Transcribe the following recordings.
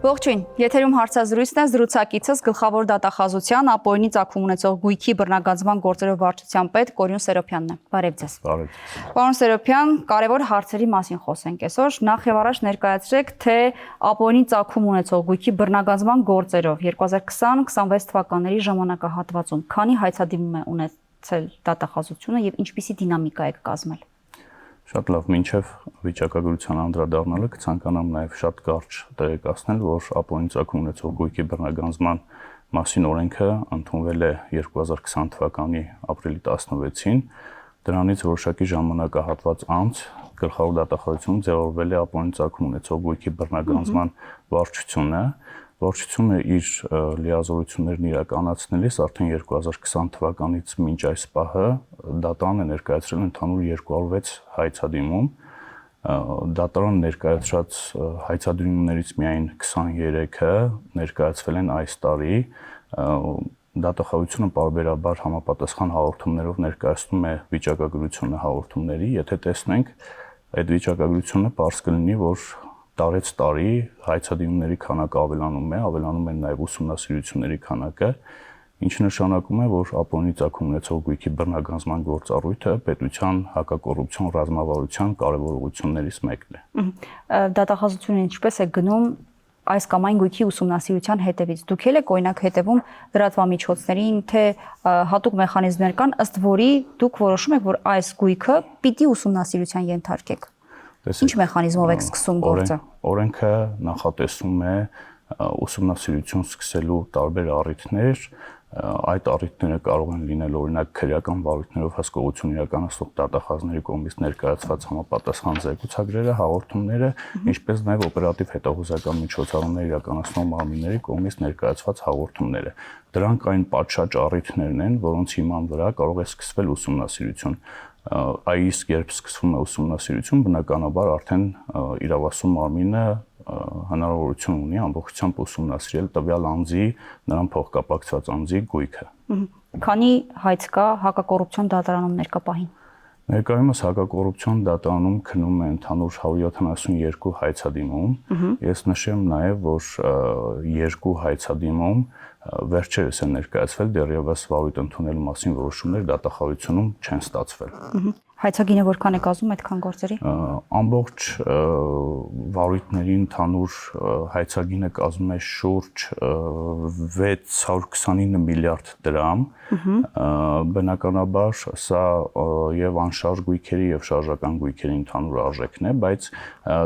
Ողջույն, եթերում հարցազրույցն է, զրուցակիցս գլխավոր դատախազության ապօրինի ծագում ունեցող գույքի բռնագանձման գործերով վարչության պետ Կորյուն Սերոբյանն է։ Բարև ձեզ։ Պարոն Սերոբյան, կարևոր հարցերի մասին խոսենք այսօր։ Նախ եւ առաջ ներկայացրեք, թե ապօրինի ծագում ունեցող գույքի բռնագանձման գործերով 2020-26 թվականների ժամանակահատվածում քանի հայցադիմում է ունեցել դատախազությունը եւ ինչպիսի դինամիկա է կազմել։ Շատ լավ, մինչև վիճակագրության անդրադառնալը կցանկանամ նաև շատ կարճ տեղեկացնել, որ ապօրինի ծագում ունեցող գույքի բռնագանձման մասին օրենքը ընդունվել է 2020 թվականի ապրիլի 16-ին, դրանից որոշակի ժամանակահատված անց գլխավոր դատախազությունում ձևավորվել է ապօրինի ծագում ունեցող գույքի բռնագանձման վարչությունը։ Վարչությունը իր լիազորություններն իրականացնելիս արդեն 2020 թվականից մինչ այս պահը դատարանը ներկայացրել ընդհանուր 206 հայցադիմում։ Դատարանը ներկայացրած հայցադիմումներից միայն 23-ը ներկայացվել են այս տարի։ Դատախազությունը պարբերաբար համապատասխան հաղորդումներով ներկայացնում է վիճակագրությունը հաղորդումների։ Եթե տեսնենք այդ վիճակագրությունը, պարզ կլինի, որ տարեց տարի հայցադիմումների քանակը ավելանում են նաև ուսումնասիրությունների քանակը, ինչը նշանակում է, որ ապօրինի ծագում ունեցող գույքի բռնագանձման գործառույթը պետության հակակոռուպցիոն ռազմավարության կարևորություններից մեկն է։ Դատախազությունը ինչպես է գնում այս կամ այն գույքի ուսումնասիրության հետևից։ Դուք եք օրինակ հետևում լրատվամիջոցներին, թե հատուկ մեխանիզմներ կան, ըստ որի դուք որոշում եք, որ այս գույքը պիտի ուսումնասիրության ենթարկեք։ Ինչ մեխանիզմով եք սկսում գործը։ Օրենքը նախատեսում է ուսումնասիրություն սկսելու տարբեր առիթներ, այդ առիթները կարող են լինել օրինակ քրեական վարույթներով հսկողություն իրականացնող դատախազների կողմից ներկայացված համապատասխան զեկուցագրերը, հաղորդումները, ինչպես նաև օպերատիվ հետախուզական միջոցառումներ իրականացնող մարմինների կողմից ներկայացված հաղորդումները։ Դրանք այն պատշաճ առիթներն են, որոնց հիման վրա կարող է սկսվել ուսումնասիրություն։ Իսկ երբ սկսվում է ուսումնասիրություն, բնականաբար արդեն իրավասու մարմինը հնարավորություն ունի ամբողջությամբ ուսումնասիրել տվյալ անձի, նրան փոխկապակցված անձի գույքը։ Քանի հայց կա հակակոռուպցիոն դատարանում ներկա պահին։ Ներկայումս հակակոռուպցիոն դատարանում քննում է ընդհանուր 172 հայցադիմում։ Ես նշեմ նաև, որ 2 հայցադիմում վերջերս է ներկայացվել, դեռևս վարույթ ընդունելու մասին որոշումներ դատախազությունում չեն ստացվել։ Հայցագինը որքան է կազմում այդքան գործերի։ Ամբողջ վարույթների ընդհանուր հայցագինը կազմում է շուրջ 629 միլիարդ դրամ։ Բնականաբար սա եւ անշարժ գույքերի եւ շարժական գույքերի ընդհանուր արժեքն է, բայց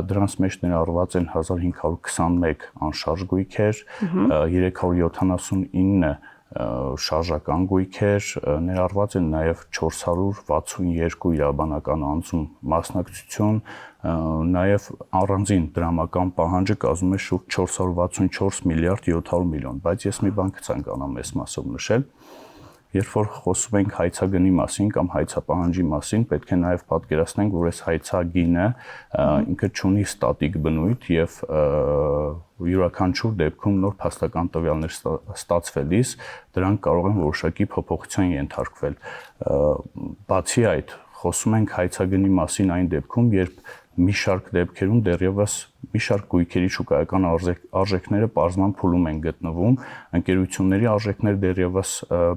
դրանց մեջ ներառված են 1521 անշարժ գույքեր, 379 շարժական գույքեր, ներառված են նաև 462 իրավաբանական անձում մասնակցություն, նաև առանձին դրամական պահանջը կազմում է շուրջ 464 միլիարդ 700 միլիոն, բայց ես մի բան կցանկանամ այս մասով նշել։ Երբ որ խոսում ենք հայցագնի մասին կամ հայցապահանջի մասին, պետք է նաև պատկերացնենք, որ այս հայցագինը ինքը չունի ստատիկ բնույթ եւ յուրաքանչյուր դեպքում նոր փաստական տվյալներ ստացվելիս դրանք կարող են որոշակի փոփոխության ենթարկվել։ Բացի այդ, խոսում ենք հայցագնի մասին այն դեպքում, երբ մի շարք դեպքերում դեռևս մի շարք գույքերի շուկայական արժեքները պարզման փուլում են գտնվում, ընկերությունների արժեքները դեռևս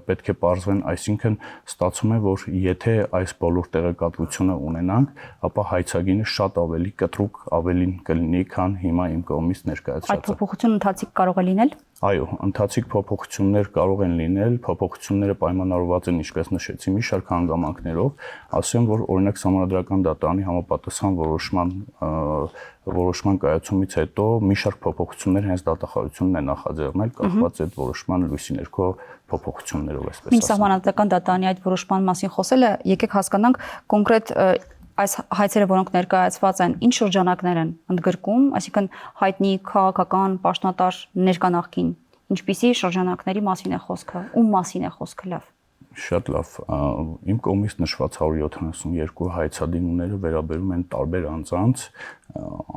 պետք է պարզվեն, այսինքն ստացվում է, որ եթե այս բոլոր տեղեկատվությունը ունենանք, ապա հայցագինը շատ ավելի կտրուկ ավելին կլինի, քան հիմա իմ կողմից ներկայացրածը։ Այդ փոփոխությունը ընթացիկ կարող է լինել։ Այո, ընթացիկ փոփոխություններ կարող են լինել, փոփոխությունները պայմանավորված են, ինչպես նշեցի, մի շարք հանգամանքներով, ասեմ, որ օրինակ Սահմանադրական դատարանի համապատասխան որոշման կայացումից հետո մի շարք փոփոխություններ հենց դատախազությունն է նախաձեռնել, կախված այդ որոշման լույսի ներքո փոփոխություններով, այսպես ասեմ։ Մինչ Սահմանադրական դատարանի այդ որոշման մասին խոսելը, եկեք հասկանանք կոնկրետ այս հայցերը, որոնք ներկայացված են, ինչ շրջանակներ են ընդգրկում, այսինքն հայտնի քաղաքական պաշտոնատար ներկանախքին, ինչպիսի շրջանակների մասին է խոսքը, ում մասին է խոսքը, լավ։ Շատ լավ, իմ կողմից նշված 172 հայցադիմումները վերաբերում են տարբեր անձանց,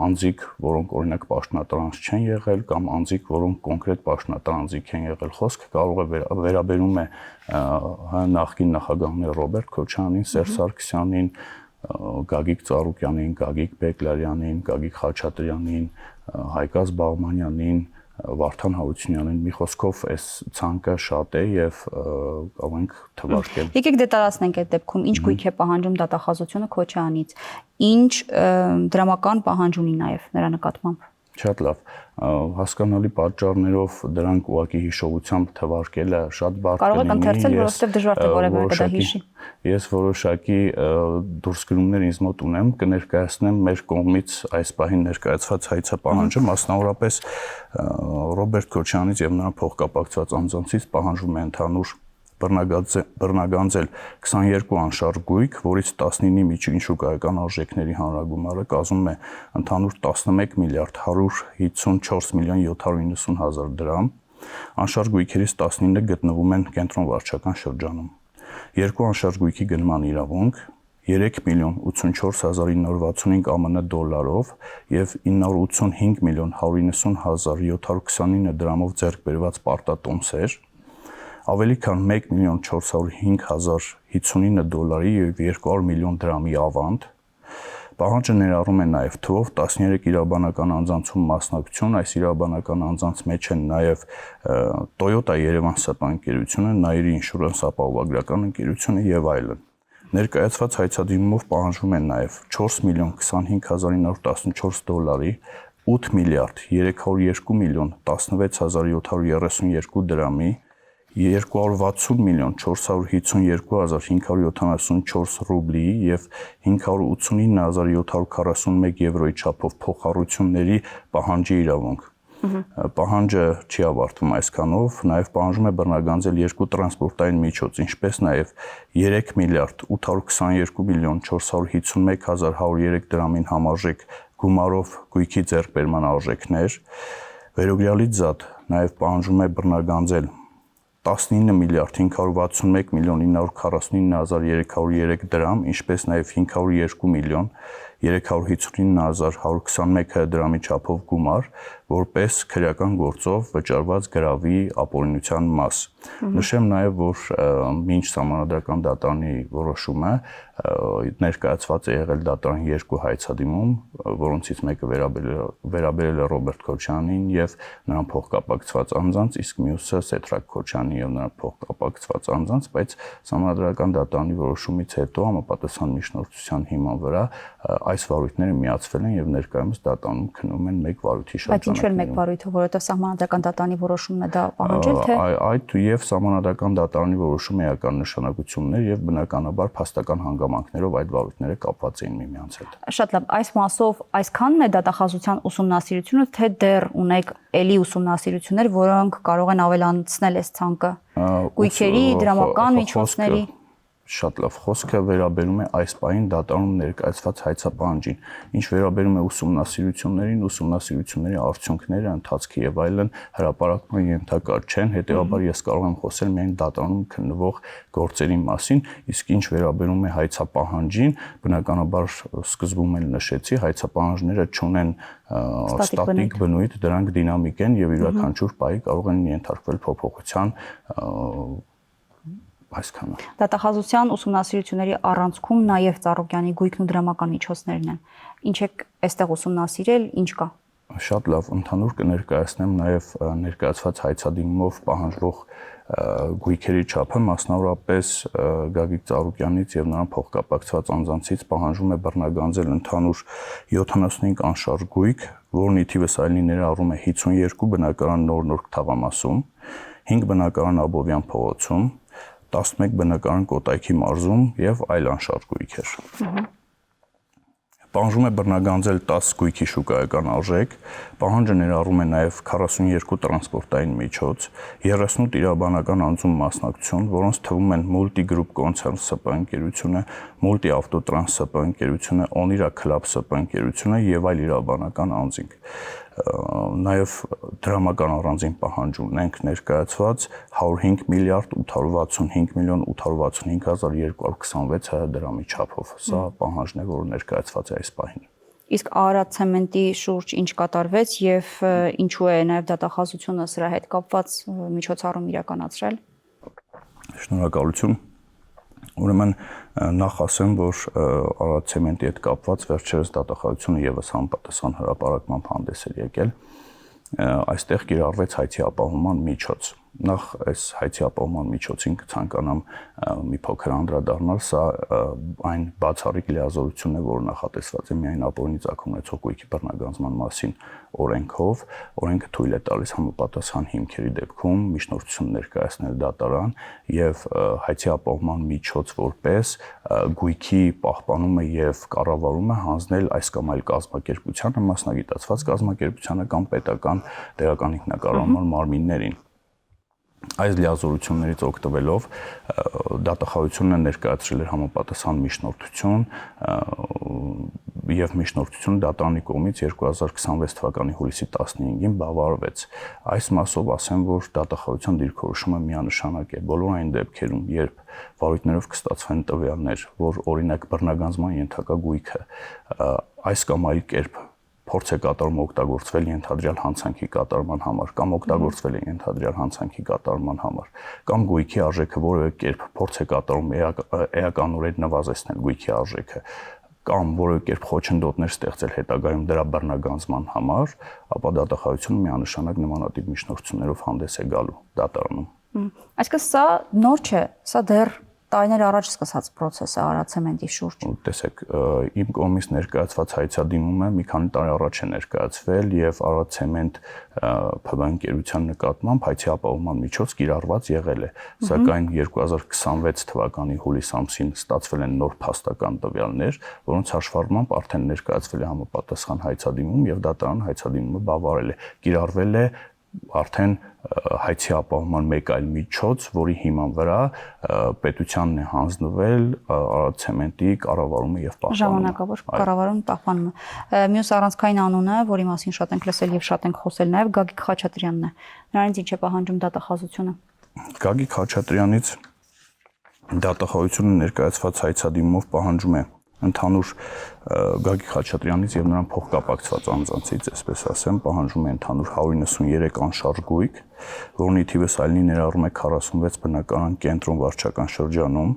անձիկ, որոնք օրինակ պաշտոնատար անձ չեն եղել կամ անձիկ, որոնք կոնկրետ պաշտոնատար անձիկ են եղել, խոսքը կարող է վերաբերում է նախկին նախագահներ Ռոբերտ Քոչարյանին, Սերժ Սարգսյանին, Գագիկ Ծառուկյանին, Գագիկ Բեկլարյանին, Գագիկ Խաչատրյանին, Հայկազ Բաղմանյանին, Վարդան Հարությունյանին։ Մի խոսքով այս ցանկը շատ է եւ կարող ենք թվարկել։ Եկեք դե տարածենք այդ դեպքում ինչ գույք է պահանջում դատախազությունը Քոչյանից, ինչ դրամական պահանջ ունի նաեւ նրա նկատմամբ։ Շատ լավ, հասկանալի պատճառներով դրանք ուղղակի հիշողությամբ թվարկելը շատ բարդ կլինի։ Կարող եք ընթերցել, որովհետև դժվար թե որևէ մեկը դա հիշի։ Ես որոշակի դուրսգրումներ ինձ մոտ ունեմ, կներկայացնեմ մեր կողմից այս պահին ներկայացված հայցապահանջը, մասնավորապես Ռոբերտ Քոչյանից եւ նրա փոխկապակցված անձանցից պահանջվում է ընդհանուր բռնագանձել 22 անշարժ գույք, որից 19-ի միջին շուկայական արժեքների հանրագումարը կազմում է ընդհանուր 11 միլիարդ 154 միլիոն 790 հազար դրամ։ Անշարժ գույքերից 19-ը գտնվում են կենտրոնվարչական շրջանում։ Երկու անշարժ գույքի գնման իրավունք 3 միլիոն 84,965 ԱՄՆ դոլարով եւ 985 միլիոն 190 հազար 729 դրամով ձեռք բերված պարտատոմսեր, ավելի քան 1 միլիոն 405 հազար 59 դոլարի եւ 200 միլիոն դրամի ավանդ։ Պահանջը ներառում է նաեւ թվով 13 իրավաբանական անձանցում մասնակցություն, այս իրավաբանական անձանց մեջ են նաեւ Toyota Երևան սպանքերությունը, Nairi Insurance ապահովագրական ընկերությունը եւ այլն։ Ներկայացված հայցադիմումով պահանջվում են նաեւ 4 միլիոն 25914 դոլարի, 8 միլիարդ 302 միլիոն 16732 դրամի, 260 միլիոն 452 հազար 574 ռուբլի եւ 589741 եվրոյի չափով փոխառությունների պահանջի իրավունք։ Պահանջը չի ավարտվում այսքանով, նաեւ պահանջում է բռնագանձել երկու տրանսպորտային միջոց, ինչպես նաեւ 3 միլիարդ 822 միլիոն 451 հազար 103 դրամին համարժեք գումարով գույքի ձեռքբերման արժեքներ։ Վերոգրյալից զատ նաեւ պահանջում է բռնագանձել 19 միլիարդ 561 միլիոն 949 հազար 303 դրամ, ինչպես նաև 502 միլիոն 359 հազար 121 դրամի չափով գումար, որպես քրեական գործով վճարված գրավի ապօրինության մաս։ Նշեմ նաև, որ մինչ Սահմանադրական դատարանի որոշումը ներկայացված է եղել դատարանի երկու հայցադիմում, որոնցից մեկը վերաբերել է Ռոբերտ Քոչյանին եւ նրան փոխկապակցված անձանց, իսկ մյուսը Սեդրակ Քոչյանի եւ նրան փոխկապակցված անձանց, բայց Սահմանադրական դատարանի որոշումից հետո համապատասխան միջնորդության հիման վրա այս վարույթները միացվել են եւ ներկայումս դատարանում քննում են մեկ վարույթի շրջանում։ Բայց ինչու՞ մեկ վարույթը, որովհետեւ Սահմանադրական դատարանի որոշումն է դա պահանջել, թե այդ եւ Սահմանադրական դատարանի որոշումը էական նշանակություններ եւ բնականաբար փաստական հանգամանքներով այդ վարույթները կապված էին միմյանց հետ։ Շատ լավ, այս մասով այսքանն է դատախազության ուսումնասիրությունը, թե դեռ ունեք էլի ուսումնասիրություններ, որոնք կարող են ավելացնել այս ցանկը գույքերի, դրամական միջոցների։ Շատ լավ, խոսքը վերաբերում է այս պահին դատարանում ներկայացված հայցապահանջին։ Ինչ վերաբերում է ուսումնասիրություններին, ուսումնասիրությունների արդյունքները, ընթացքը եւ այլն հրապարակման ենթակա չեն, հետեւաբար ես կարող եմ խոսել միայն դատարանում քննվող գործերի մասին, իսկ ինչ վերաբերում է հայցապահանջին, բնականաբար սկզբում էլ նշեցի, հայցապահանջները չունեն ստատիկ բնույթ, դրանք դինամիկ են եւ յուրաքանչյուր պահի կարող են ենթարկվել փոփոխության այսքանը։ Դատախազության ուսումնասիրությունների առանցքում նաև Ծառուկյանի գույքն ու դրամական միջոցներն են։ Ինչ եք այստեղ ուսումնասիրել, ինչ կա։ Շատ լավ, ընդհանուր կներկայացնեմ նաև ներկայացված հայցադիմումով պահանջվող գույքերի չափը, մասնավորապես Գագիկ Ծառուկյանից եւ նրան փոխկապակցված անձանցից պահանջվում է բռնագանձել ընդհանուր 75 անշարժ գույք, որն ի թիվս այլնի ներառում է 52 բնակարան Նոր թաղամասում, 5 բնակարան Աբովյան փողոցում, 11 բնակարան Կոտայքի մարզում եւ այլ անշարժ գույքեր։ Պահանջում է բռնագանձել 10 գույքի շուկայական արժեք, պահանջը ներառում է նաև 42 տրանսպորտային միջոց, 38 իրավաբանական անձում մասնակցություն, որոնց թվում են Multi-Group Concern ՍՊ ընկերությունը, Multi-Autotrans ՍՊ ընկերությունը, Onira Club ՍՊ ընկերությունը եւ այլ իրավաբանական անձինք։ Նաև դրամական առանձին պահանջ ունենք ներկայացված 105 միլիարդ 865 միլիոն 865 հազար 226 դրամի չափով։ Սա պահանջն է, որը ներկայացված է այս պահին։ Իսկ Արարատ ցեմենտի շուրջ ինչ կատարվեց եւ ինչու է նաև դատախազությունը սրա հետ կապված միջոցառում իրականացրել։ Շնորհակալություն։ Ուրեմն նախ ասեմ, որ Արարատ ցեմենտի հետ կապված վերջերս դատախազությունը եւս համապատասխան հրապարակմամբ հանդես էր եկել այստեղ կիրառվեց հայցի ապահովման միջոց։ Նախ այս հայցի ապահովման միջոցին կցանկանամ մի փոքր անդրադառնալ, սա այն բացառիկ լիազորությունն է, որը նախատեսված է միայն ապօրինի ծագում ունեցող գույքի բռնագանձման մասին օրենքով։ Օրենքը թույլ է տալիս համապատասխան հիմքերի դեպքում միջնորդություն ներկայացնել դատարան եւ հայցի ապահովման միջոց որպես գույքի պահպանումը եւ կառավարումը հանձնել այս կամ այլ կազմակերպությանը, մասնագիտացված կազմակերպությանը կամ պետական տեղական ինքնակառավարման մարմիններին։ Այս լիազորություններից օգտվելով դատախազությունը ներկայացրել էր համապատասխան միջնորդություն եւ միջնորդությունը դատարանի կողմից 2026 թվականի հուլիսի 15-ին բավարարվեց։ Այս մասով ասեմ, որ դատախազության դիրքորոշումը միանշանակ է բոլոր այն դեպքերում, երբ վարույթներով կստացվեն տվյալներ, որ օրինակ բռնագանձման ենթակա գույքը այս կամ այլ կերպ փորձ է կատարում օգտագործվել ենթադրյալ հանցանքի կատարման համար կամ օգտագործվել է ենթադրյալ հանցանքի կատարման համար կամ գույքի արժեքը որևէ կերպ փորձ է կատարում էականորեն նվազեցնել գույքի արժեքը կամ որևէ կերպ խոչընդոտներ ստեղծել հետագայում դրա բռնագանձման համար, ապա դատախազությունը միանշանակ նմանատիպ միջնորդություններով հանդես է գալու դատարանում։ Այսինքն սա նոր չէ, սա դեռ տարիներ առաջ սկսած process է Արարատցեմենտի շուրջ։ Տեսեք, իմ կողմից ներկայացված հայցադիմումը մի քանի տարի առաջ է ներկայացվել եւ Արարատցեմենտ ՓԲ ընկերության նկատմամբ հայցի ապահովման միջոց կիրառված եղել է, սակայն 2026 թվականի հուլիս ամսին ստացվել են նոր փաստական տվյալներ, որոնց հաշվառմամբ արդեն ներկայացվել է համապատասխան հայցադիմում եւ դատարան հայցադիմումը բավարարել է, կիրառվել է արդեն հայցի ապահովման մեկ այլ միջոց, որի հիման վրա պետությանն է հանձնվել Արարատցեմենտի կառավարումը եւ պահպանումը։ Ժամանակավոր կառավարում պահպանումը։ Մյուս առանցքային անունը, որի մասին շատ ենք լսել եւ շատ ենք խոսել նաեւ Գագիկ Խաչատրյանն է։ Նրանից ինչ է պահանջում դատախազությունը։ Գագիկ Խաչատրյանից դատախազությունը ներկայացված հայցադիմումով պահանջում է ընդհանուր Գագիկ Խաչատրյանից եւ նրան փոխկապակցված անձանցից, այսպես ասեմ, պահանջում է ընդհանուր 193 անշարժ գույք, որոնի թիվը այլնի ներառում է 46 բնակարան կենտրոն վարչական շրջանում,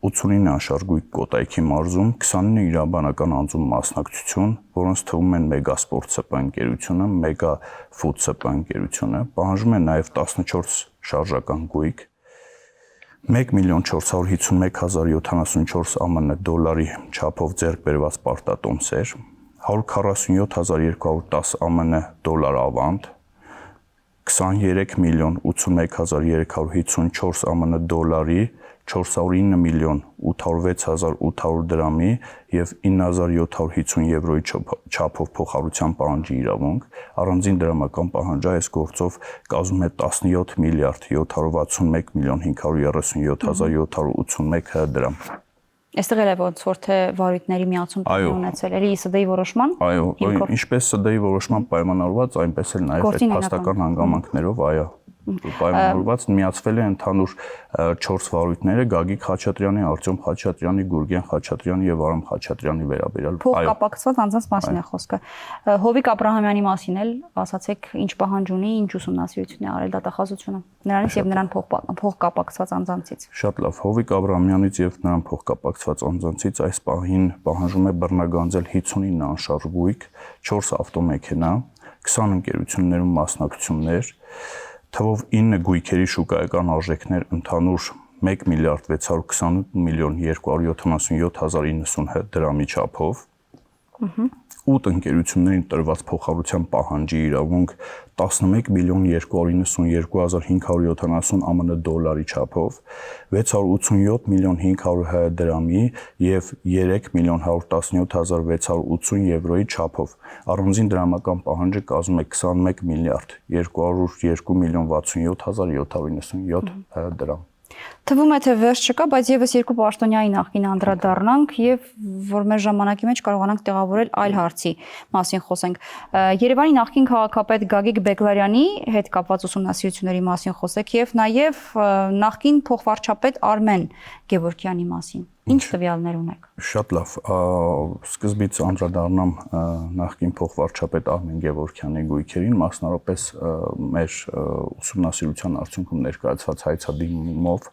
89 անշարժ գույք Կոտայքի մարզում, 29 իրավաբանական անձում մասնակցություն, որոնց թվում են Մեգասպորտ ՍՊ ընկերությունը, Մեգա Ֆուդ ՍՊ ընկերությունը, պահանջում է նաեւ 14 շարժական գույք 1.451.074 ԱՄՆ դոլարի չափով ձեռք բերված պարտատոմսեր, 147.210 ԱՄՆ դոլար ավանդ, 23.081.354 ԱՄՆ դոլարի, 409.806.800 դրամի եւ 9.750 եվրոյի չափով փոխառության պահանջի իրավունք, առանձին դրամական պահանջը այս գործով կազմում է 17.537.537.781 դրամ։ Այստեղ էլ է ոնց որ թե վարույթների միացում ունեցել, էլի ՍԴ-ի որոշման։ Այո, ինչպես ՍԴ-ի որոշման պայմանավորված, այնպես էլ նաեւ այդ փաստական հանգամանքներով, այո, պայմանավորված միացվել է ընդհանուր 4 վարույթները Գագիկ Խաչատրյանի, Արտյոմ Խաչատրյանի, Գուրգեն Խաչատրյանի եւ Արամ Խաչատրյանի վերաբերյալ։ Փոխկապակցված անձանց մասին է խոսքը։ Հովիկ Աբրահամյանի մասին էլ ասացեք, ինչ պահանջ ունի, ինչ ուսումնասիրություն է արել դատախազությունը նրանից եւ նրան փոխկապակցված անձանցից։ Շատ լավ, Հովիկ Աբրահամյանից եւ նրան փոխկապակցված անձանցից այս պահին պահանջում է բռնագանձել 59 անշարժ գույք, 4 ավտոմեքենա, 20 ընկերություններում մասնակցություններ, թվով 9 գույքերի շուկայական արժեքներ ընդհանուր 1.622.277.090 դրամի չափով, 8 ընկերություններին տրված փոխառության պահանջի իրավունք 11.292.570 ԱՄՆ դոլարի չափով, 687.500.000 դրամի եւ 3.117.680 եվրոյի չափով։ Առանձին դրամական պահանջը կազմում է 21.262.067.797 դրամ։ Թվում է թե վերջ չկա, բայց եւս երկու պաշտոնյայի նախկին անդրադառնանք եւ որ մեր ժամանակի մեջ կարողանանք տեղավորել այլ հարցի մասին խոսենք։ Երևանի նախկին քաղաքապետ Գագիկ Բեգլարյանի հետ կապված ուսումնասիրությունների մասին խոսեք եւ նաեւ նախկին փոխվարչապետ Արմեն Գևորգյանի մասին։ Ինչ տվյալներ ունեք։ Շատ լավ, սկզբից անդրադառնամ նախկին փոխվարչապետ Արմեն Գևորգյանի գույքերին, մասնավորապես մեր ուսումնասիրության արդյունքում ներկայացված հայցադիմումով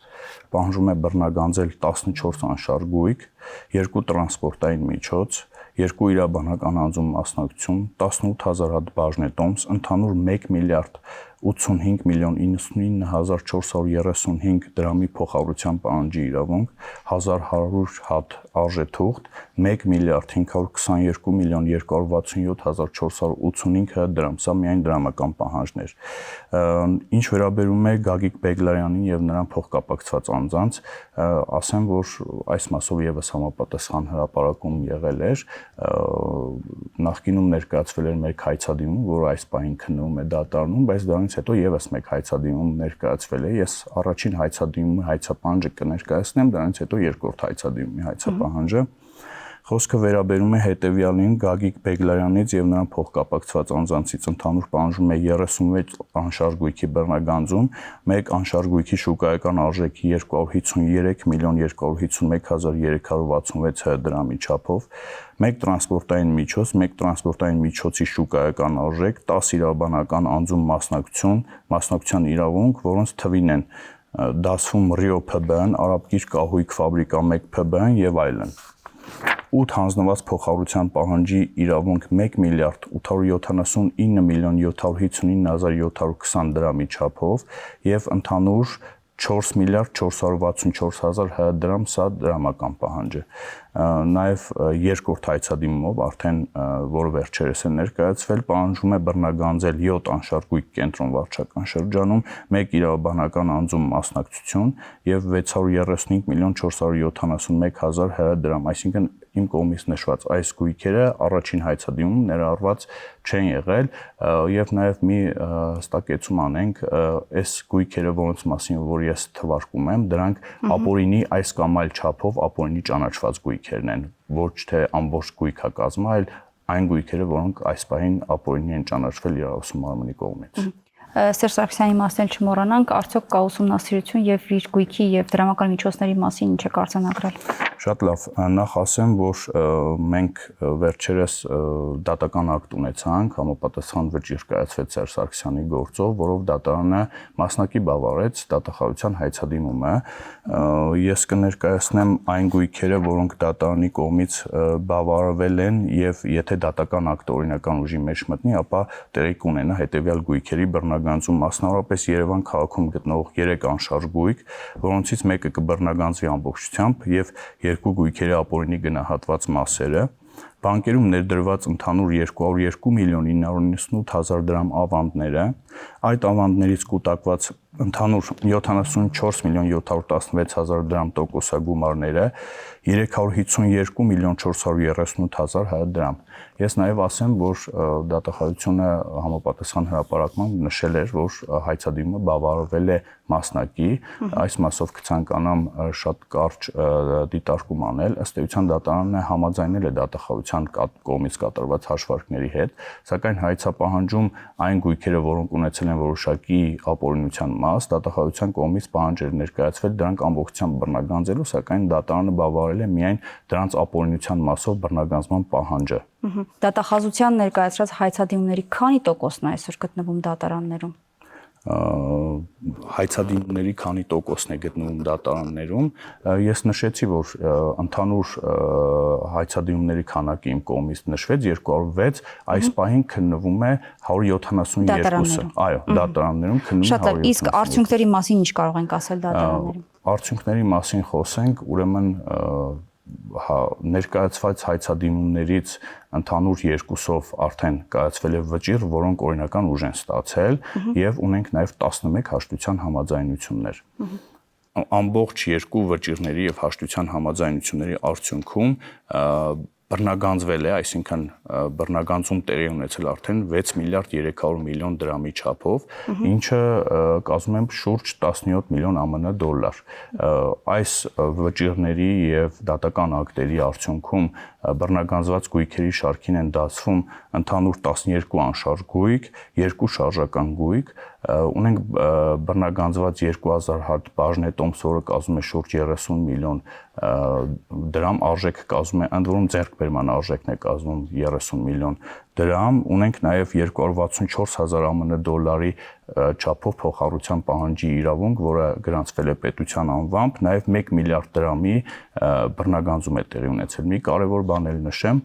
պահանջում է բռնագանձել 14 անշարժ գույք, 2 տրանսպորտային միջոց, 2 իրավաբանական անձում մասնակցություն, 18000 հատ բաժնետոմս, ընդհանուր 1 միլիարդ 85 միլիոն 99435 դրամի փոխհարության պահանջի իրավունք, 1100 հատ արժեթուղթ, 1 միլիարդ 522 միլիոն 267485 հատ դրամ, սա միայն դրամական պահանջներ։ Ինչ վերաբերում է Գագիկ Բեգլարյանին եւ նրան փոխկապակցված անձանց, ասեմ, որ այս մասով եւս համապատասխան հրապարակում եղել էր, նախկինում ներկայացվել էր մեկ հայցադիմում, որը այս պահին քննվում է դատարանում, բայց դրանից հետո եւս մեկ հայցադիմում ներկայացվել է։ Ես առաջին հայցադիմումի հայցապահանջը կներկայացնեմ, դրանից հետո երկրորդ հայցադիմումի հայցապահանջը։ Խոսքը վերաբերում է հետևյալին Գագիկ Բեգլարյանից եւ նրան փոխկապակցված անձանցից ընդհանուր պահանջում է 36 անշարժ գույքի բռնագանձում, 1 անշարժ գույքի շուկայական արժեքի 253 միլիոն 251366 դրամի չափով, 1 տրանսպորտային միջոց, 1 տրանսպորտային միջոցի շուկայական արժեք, 10 իրավաբանական անձում մասնակցության իրավունք, որոնց թվին են դասվում Rio PBN, Արաբկիր կահույք ֆաբրիկա 1 PBN եւ այլն։ 8 հանձնված փոխհարության պահանջի իրավունք 1 միլիարդ 879 միլիոն 759720 դրամի չափով եւ ընդհանուր 4 միլիարդ 464 հազար դրամ, սա դրամական պահանջ է։ Նաև երկրորդ հայցադիմումով արդեն որը վերջերս է ներկայացվել, պահանջում է բռնագանձել 7 անշարժ գույք կենտրոն վարչական շրջանում, 1 իրավաբանական անձում մասնակցություն եւ 635 միլիոն 471 հազար դրամ, այսինքն իմ կողմից նշված այս գույքերը առաջին հայցադիմում ներառված չեն եղել եւ նաեւ մի հստակեցում անենք, այս գույքերը, որոնց մասին որ ես թվարկում եմ, դրանք ապօրինի այս կամ այլ չափով ապօրինի ճանաչված գույքերն են, ոչ թե ամբողջ գույքակազմը, այլ այն գույքերը, որոնք այս պահին ապօրինի են ճանաչվել իրավասու մարմնի կողմից։ Սերժ Սարգսյանի մասին չմոռանանք, արդյոք կա ուսումնասիրություն եւ իր գույքի եւ դրամական միջոցների մասին ինչ է արձանագրել։ Շատ լավ, նախ ասեմ, որ մենք վերջերս դատական ակտ ունեցանք, համապատասխան վճիռ կայացվեց Սերժ Սարգսյանի գործով, որով դատարանը մասնակի բավարարեց դատախազության հայցադիմումը։ Ես կներկայացնեմ այն գույքերը, որոնք դատարանի կողմից բավարարվել են եւ եթե դատական ակտը օրինական ուժի մեջ մտնի, ապա տեղի կունենա հետեւյալ գույքերի բռնագանձում, մասնավորապես Երևան քաղաքում գտնվող 3 անշարժ գույք, որոնցից մեկը կբռնագանձվի ամբողջությամբ եւ 2 գույքերի ապօրինի գնահատված մասերը, բանկերում ներդրված ընդհանուր 202 միլիոն 998 հազար դրամ ավանդները, այդ ավանդներից կուտակված ընդհանուր 74 միլիոն 716 հազար դրամ տոկոսագումարները, 352 միլիոն 438 հազար դրամ։ Ես նաև ասեմ, որ դատախազությունը համապատասխան հրապարակման նշել էր, որ հայցադիմը բավարարվել է մասնակի, այս մասով կցանկանամ շատ կարճ դիտարկում անել, ըստ էության դատարանը համաձայնել է դատախազության կողմից կատարված հաշվարկների հետ, սակայն հայցապահանջում այն գույքերը, որոնք ունեցել են որոշակի ապօրինության մաս, դատախազության կողմից պահանջեր ներկայացվել դրանք ամբողջությամբ բռնագանձելու, սակայն դատարանը բավարարել է միայն դրանց ապօրինության մասով բռնագանձման պահանջը։ Դատախազության ներկայացրած հայցադիմումների քանի տոկոսն է այսօր գտնվում դատարաններում։ Հայցադիմումների քանի տոկոսն է գտնվում դատարաններում։ Ես նշեցի, որ ընդհանուր հայցադիմումների քանակը իմ կողմից նշվեց 206, այս պահին քննվում է 172-ը։ Այո, դատարաններում քննվում է 172։ Շատ լավ, իսկ արդյունքների մասին ինչ կարող ենք ասել դատարաններում։ Արդյունքների մասին խոսենք, ուրեմն ներկայացված հայցադիմումներից ընդհանուր 2-ով արդեն կայացվել է վճիռ, որոնք օրինական ուժ են ստացել եւ ունենք նաեւ 11 հաշտության համաձայնություններ։ Ամբողջ 2 վճիռների եւ հաշտության համաձայնությունների արդյունքում բռնագանձվել է, այսինքն բռնագանձում տեղի ունեցել արդեն 6 միլիարդ 300 միլիոն դրամի չափով, ինչը կազմում է շուրջ 17 միլիոն ԱՄՆ դոլար։ Այս վճիռների եւ դատական ակտերի արդյունքում բռնագանձված գույքերի շարքին են դասվում ընդհանուր 12 անշարժ գույք, 2 շարժական գույք, ունենք բռնագանձված 2000 հատ բաժնետոմս, որը կազմում է շուրջ 30 միլիոն դրամ, արժեքը կազմում է, ընդ որում ձեռքբերման արժեքն է կազմում 30 միլիոն դրամ, ունենք նաև 264,000 ԱՄՆ դոլարի չափով փոխհարության պահանջի իրավունք, որը գրանցվել է պետության անվամբ, նաև 1 միլիարդ դրամի բռնագանձում է տեղի ունեցել։ Մի կարևոր բան էլ նշեմ,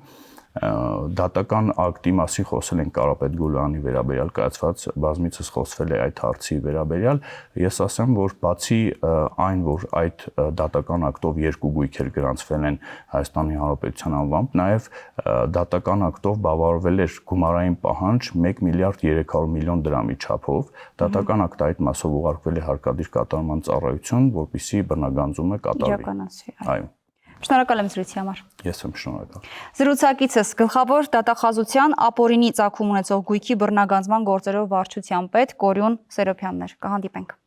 Դատական ակտի մասին խոսել ենք Կարապետ Գուլյանի վերաբերյալ կայացված բազմիցս խոսվել է այդ հարցի վերաբերյալ, ես ասեմ, որ բացի այն, որ այդ դատական ակտով 2 գույքեր գրանցվել են Հայաստանի Հանրապետության անվամբ, նաև դատական ակտով բավարարվել էր գումարային պահանջ 1 միլիարդ 300 միլիոն դրամի չափով, դատական ակտը այդ մասով ուղարկվել է հարկադիր կատարման ծառայություն, որպեսզի բռնագանձումը կատարվի։ Այո։ Շնորհակալ եմ զրույցի համար։ Ես եմ շնորհակալ։ Զրուցակիցս գլխավոր դատախազության ապօրինի ծագում ունեցող գույքի բռնագանձման գործերով վարչության պետ Կորյուն Սերոբյանն էր։ Կհանդիպենք։